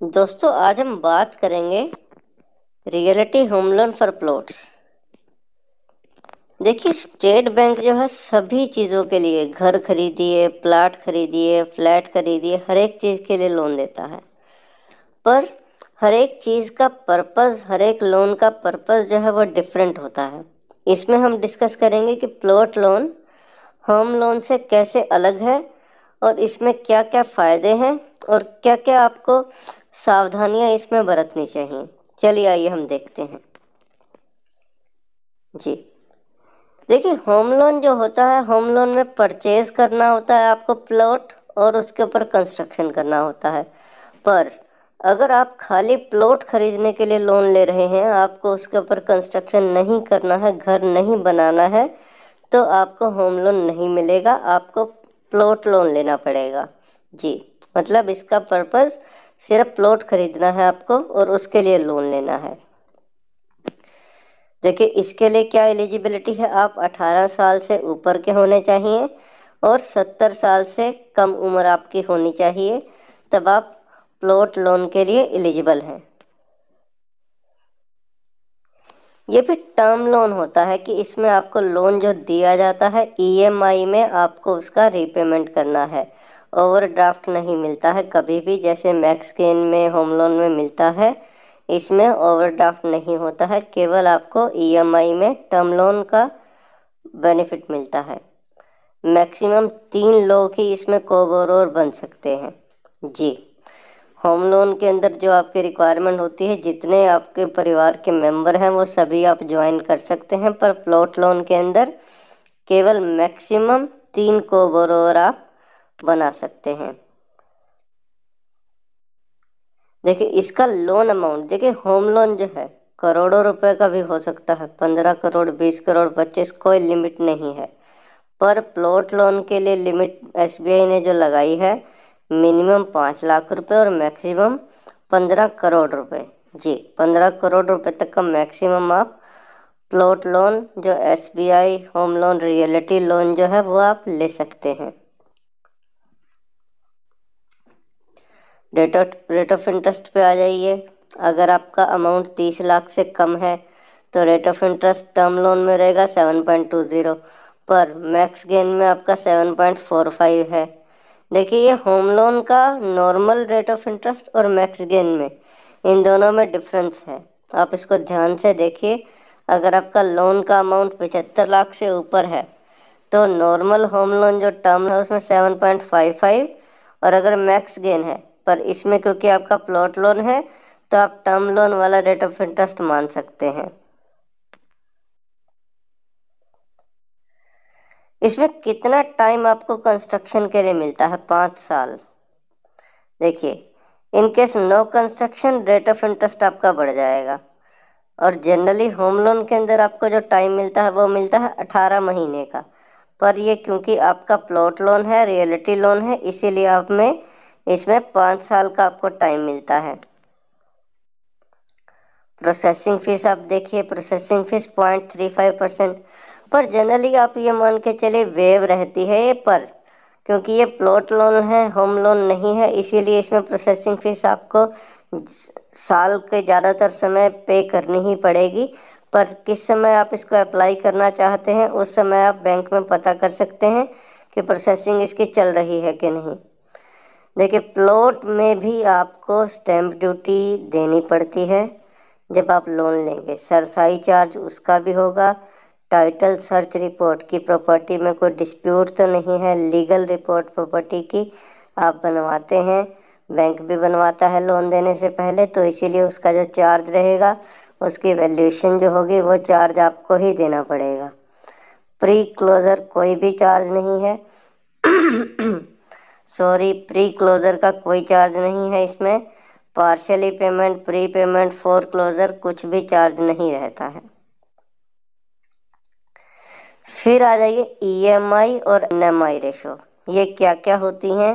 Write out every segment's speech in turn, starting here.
दोस्तों, आज हम बात करेंगे reality home loan for plots. देखिए, स्टेट बैंक जो है सभी चीज़ों के लिए, घर खरीदिए, प्लाट खरीदिए, फ्लैट खरीदिए, हर एक चीज़ के लिए लोन देता है। पर हर एक चीज़ का पर्पस, हर एक लोन का पर्पस जो है वो डिफरेंट होता है। इसमें हम डिस्कस करेंगे कि प्लॉट लोन होम लोन से कैसे अलग है और इसमें क्या क्या फ़ायदे हैं और क्या क्या आपको सावधानियां इसमें बरतनी चाहिए। चलिए आइए हम देखते हैं। जी, देखिए, होम लोन जो होता है, होम लोन में परचेज करना होता है आपको प्लॉट और उसके ऊपर कंस्ट्रक्शन करना होता है। पर अगर आप खाली प्लॉट खरीदने के लिए लोन ले रहे हैं, आपको उसके ऊपर कंस्ट्रक्शन नहीं करना है, घर नहीं बनाना है, तो आपको होम लोन नहीं मिलेगा, आपको प्लॉट लोन लेना पड़ेगा। जी, मतलब इसका पर्पस सिर्फ प्लॉट खरीदना है आपको और उसके लिए लोन लेना है। देखिए, इसके लिए क्या एलिजिबिलिटी है, आप 18 साल से ऊपर के होने चाहिए और 70 साल से कम उम्र आपकी होनी चाहिए, तब आप प्लॉट लोन के लिए एलिजिबल हैं। ये फिर टर्म लोन होता है कि इसमें आपको लोन जो दिया जाता है ईएमआई में आपको उसका रीपेमेंट करना है। ओवरड्राफ्ट नहीं मिलता है कभी भी, जैसे मैक्स गेन में होम लोन में मिलता है। इसमें ओवरड्राफ्ट नहीं होता है, केवल आपको ईएमआई में टर्म लोन का बेनिफिट मिलता है। मैक्सिमम 3 लोग ही इसमें कोबोरोर बन सकते हैं। जी, होम लोन के अंदर जो आपकी रिक्वायरमेंट होती है, जितने आपके परिवार के मेंबर हैं वो सभी आप ज्वाइन कर सकते हैं, पर प्लॉट लोन के अंदर केवल मैक्सिमम 3 को बोरोवर आप बना सकते हैं। देखिए, इसका लोन अमाउंट, देखिए होम लोन जो है करोड़ों रुपए का भी हो सकता है, 15 करोड़, 20 करोड़, 25, कोई लिमिट नहीं है। पर प्लॉट लोन के लिए लिमिट एसबीआई ने जो लगाई है, मिनिमम 5 लाख रुपए और मैक्सिमम 15 करोड़ रुपए। जी, 15 करोड़ रुपए तक का मैक्सिमम आप प्लॉट लोन जो SBI home loan reality loan जो है वो आप ले सकते हैं। रेट ऑफ इंटरेस्ट पे आ जाइए। अगर आपका अमाउंट 30 लाख से कम है तो rate of interest term loan में रहेगा 7.20, पर मैक्स गेन में आपका 7.45 है। देखिए, ये होम लोन का नॉर्मल रेट ऑफ इंटरेस्ट और मैक्स गेन में, इन दोनों में डिफरेंस है, आप इसको ध्यान से देखिए। अगर आपका लोन का अमाउंट 75 लाख से ऊपर है तो नॉर्मल होम लोन जो टर्म है उसमें 7.55, और अगर मैक्स गेन है, पर इसमें क्योंकि आपका प्लॉट लोन है तो आप टर्म लोन वाला रेट ऑफ इंटरेस्ट मान सकते हैं। इसमें कितना टाइम आपको कंस्ट्रक्शन के लिए मिलता है? 5 साल। देखिए, in case no construction, rate of interest आपका बढ़ जाएगा, और जनरली होम लोन के अंदर आपको जो टाइम मिलता है वो मिलता है 18 महीने का। पर ये क्योंकि आपका प्लॉट लोन है, रियलिटी लोन है, इसीलिए आप में इसमें 5 साल का आपको टाइम मिलता है। प्रोसेसिंग फीस आप देखिए, प्रोसेसिंग फीस 0.35%, पर जनरली आप ये मान के चले वेव रहती है ये, पर क्योंकि ये प्लॉट लोन है, होम लोन नहीं है, इसीलिए इसमें प्रोसेसिंग फीस आपको साल के ज़्यादातर समय पे करनी ही पड़ेगी। पर किस समय आप इसको अप्लाई करना चाहते हैं उस समय आप बैंक में पता कर सकते हैं कि प्रोसेसिंग इसकी चल रही है कि नहीं। देखिए, प्लॉट में भी आपको स्टैम्प ड्यूटी देनी पड़ती है जब आप लोन लेंगे, सरसाई चार्ज उसका भी होगा, टाइटल सर्च रिपोर्ट की, प्रॉपर्टी में कोई डिस्प्यूट तो नहीं है, लीगल रिपोर्ट प्रॉपर्टी की आप बनवाते हैं, बैंक भी बनवाता है लोन देने से पहले, तो इसीलिए उसका जो चार्ज रहेगा, उसकी वैल्यूएशन जो होगी वो चार्ज आपको ही देना पड़ेगा। प्री क्लोजर कोई भी चार्ज नहीं है सॉरी, प्री क्लोजर का कोई चार्ज नहीं है इसमें। Partially payment, pre payment, foreclosure कुछ भी चार्ज नहीं रहता है। फिर आ जाइए ईएमआई और एनएमआई रेशो, ये क्या क्या होती हैं।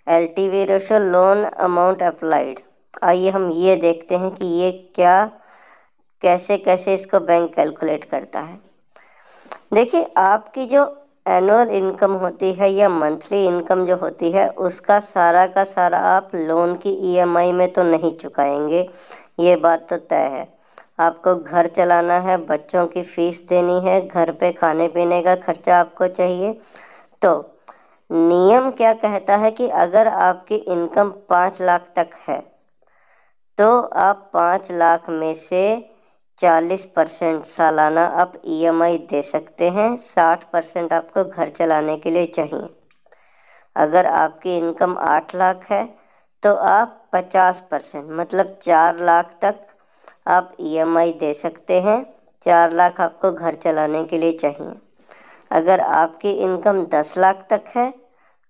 LTV ratio, loan amount applied. आइए हम ये देखते हैं कि ये क्या, कैसे कैसे इसको बैंक कैलकुलेट करता है। देखिए, आपकी जो एनुअल इनकम होती है या मंथली इनकम जो होती है उसका सारा का सारा आप लोन की ईएमआई में तो नहीं चुकाएंगे, ये बात तो तय है। आपको घर चलाना है, बच्चों की फीस देनी है, घर पे खाने पीने का खर्चा आपको चाहिए। तो नियम क्या कहता है कि अगर आपकी इनकम 5 लाख तक है तो आप 5 लाख में से 40% सालाना आप ईएमआई दे सकते हैं, 60% आपको घर चलाने के लिए चाहिए। अगर आपकी इनकम 8 लाख है तो आप 50% मतलब 4 लाख तक आप ईएमआई दे सकते हैं, 4 लाख आपको घर चलाने के लिए चाहिए। अगर आपकी इनकम 10 लाख तक है,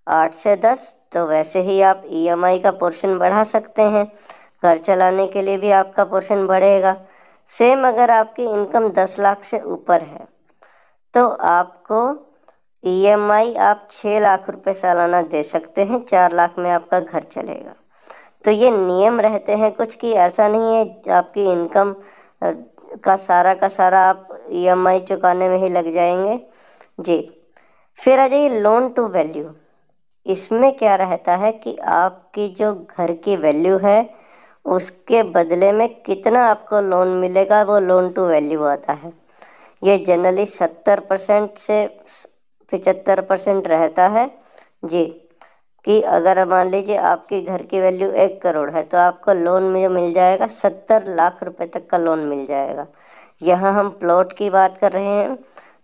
8 से 10, तो वैसे ही आप ईएमआई का पोर्शन बढ़ा सकते हैं, घर चलाने के लिए भी आपका पोर्शन बढ़ेगा। सेम अगर आपकी इनकम 10 लाख से ऊपर है तो आपको ईएमआई आप 6 लाख रुपए सालाना दे सकते हैं, 4 लाख में आपका घर चलेगा। तो ये नियम रहते हैं कुछ कि ऐसा नहीं है आपकी इनकम का सारा आप ईएमआई चुकाने में ही लग जाएंगे जी। फिर आ जाइए लोन टू वैल्यू। इसमें क्या रहता है कि आपकी जो घर की वैल्यू है उसके बदले में कितना आपको लोन मिलेगा, वो लोन टू वैल्यू आता है। ये जनरली 70% से 75% रहता है जी। कि अगर मान लीजिए आपके घर की वैल्यू 1 करोड़ है तो आपको लोन में जो मिल जाएगा 70 लाख रुपए तक का लोन मिल जाएगा। यहाँ हम प्लॉट की बात कर रहे हैं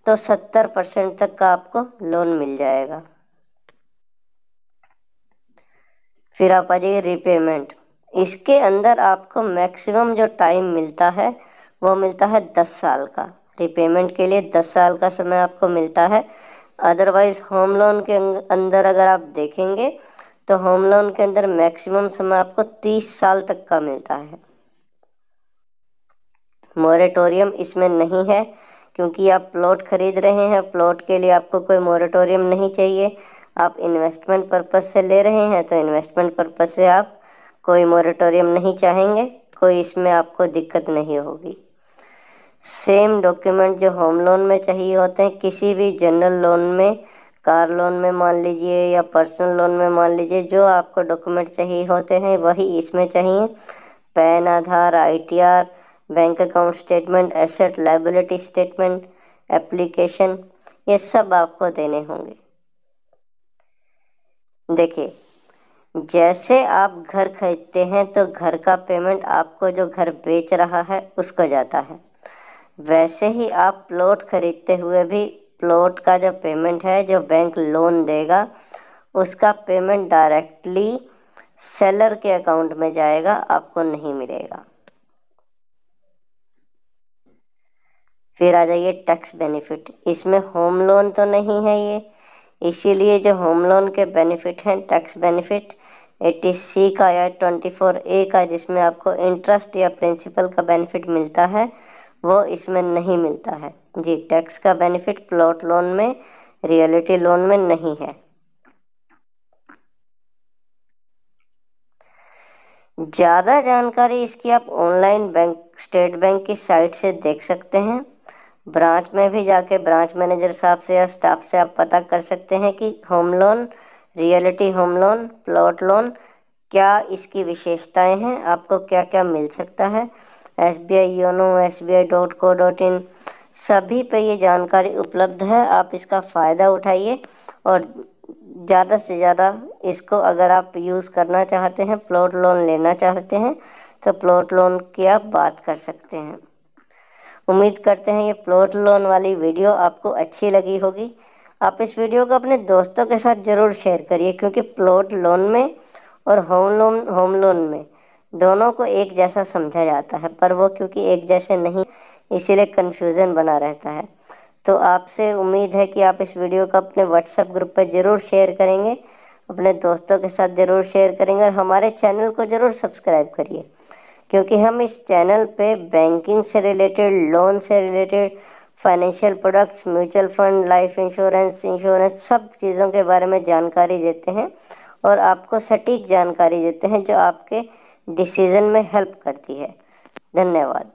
तो 70% तक का आपको लोन मिल जाएगा। फिर आप आ जाइए रिपेमेंट। इसके अंदर आपको मैक्सिमम जो टाइम मिलता है वो मिलता है 10 साल का। रिपेमेंट के लिए 10 साल का समय आपको मिलता है। अदरवाइज होम लोन के अंदर अगर आप देखेंगे तो होम लोन के अंदर मैक्सिमम समय आपको 30 साल तक का मिलता है। मोरेटोरियम इसमें नहीं है क्योंकि आप प्लॉट खरीद रहे हैं, प्लॉट के लिए आपको कोई मोरेटोरियम नहीं चाहिए। आप इन्वेस्टमेंट पर्पस से ले रहे हैं तो इन्वेस्टमेंट पर्पस से आप कोई मोरेटोरियम नहीं चाहेंगे, कोई इसमें आपको दिक्कत नहीं होगी। सेम डॉक्यूमेंट जो होम लोन में चाहिए होते हैं, किसी भी जनरल लोन में, कार लोन में मान लीजिए या पर्सनल लोन में मान लीजिए, जो आपको डॉक्यूमेंट चाहिए होते हैं वही इसमें चाहिए। PAN, Aadhaar, ITR, bank account statement, asset liability statement, application, ये सब आपको देने होंगे। देखिए, जैसे आप घर खरीदते हैं तो घर का पेमेंट आपको जो घर बेच रहा है उसको जाता है, वैसे ही आप प्लॉट खरीदते हुए भी प्लॉट का जो पेमेंट है, जो बैंक लोन देगा, उसका पेमेंट डायरेक्टली सेलर के अकाउंट में जाएगा, आपको नहीं मिलेगा। फिर आ जाइए टैक्स बेनिफिट। इसमें होम लोन तो नहीं है ये, इसीलिए जो होम लोन के बेनिफिट हैं, टैक्स बेनिफिट 80C का या 24A का, जिसमें आपको इंटरेस्ट या प्रिंसिपल का बेनिफिट मिलता है, वो इसमें नहीं मिलता है जी। टैक्स का बेनिफिट प्लॉट लोन में, रियलिटी लोन में नहीं है। ज़्यादा जानकारी इसकी आप ऑनलाइन बैंक स्टेट बैंक की साइट से देख सकते हैं। ब्रांच में भी जाके ब्रांच मैनेजर साहब से या स्टाफ से आप पता कर सकते हैं कि home loan, reality home loan, plot loan, क्या इसकी विशेषताएं हैं, आपको क्या क्या मिल सकता है। SBI योनो, SBI.co.in सभी पे ये जानकारी उपलब्ध है। आप इसका फ़ायदा उठाइए और ज़्यादा से ज़्यादा इसको अगर आप यूज़ करना चाहते हैं, प्लॉट लोन लेना चाहते हैं, तो प्लॉट लोन की आप बात कर सकते हैं। उम्मीद करते हैं ये प्लॉट लोन वाली वीडियो आपको अच्छी लगी होगी। आप इस वीडियो को अपने दोस्तों के साथ ज़रूर शेयर करिए, क्योंकि प्लॉट लोन में और होम लोन में दोनों को एक जैसा समझा जाता है, पर वो क्योंकि एक जैसे नहीं, इसीलिए कन्फ्यूज़न बना रहता है। तो आपसे उम्मीद है कि आप इस वीडियो को अपने व्हाट्सएप ग्रुप पर ज़रूर शेयर करेंगे, अपने दोस्तों के साथ ज़रूर शेयर करेंगे, और हमारे चैनल को ज़रूर सब्सक्राइब करिए, क्योंकि हम इस चैनल पे बैंकिंग से रिलेटेड, लोन से related, financial products, mutual fund, life insurance, सब चीज़ों के बारे में जानकारी देते हैं और आपको सटीक जानकारी देते हैं जो आपके डिसीज़न में हेल्प करती है। धन्यवाद।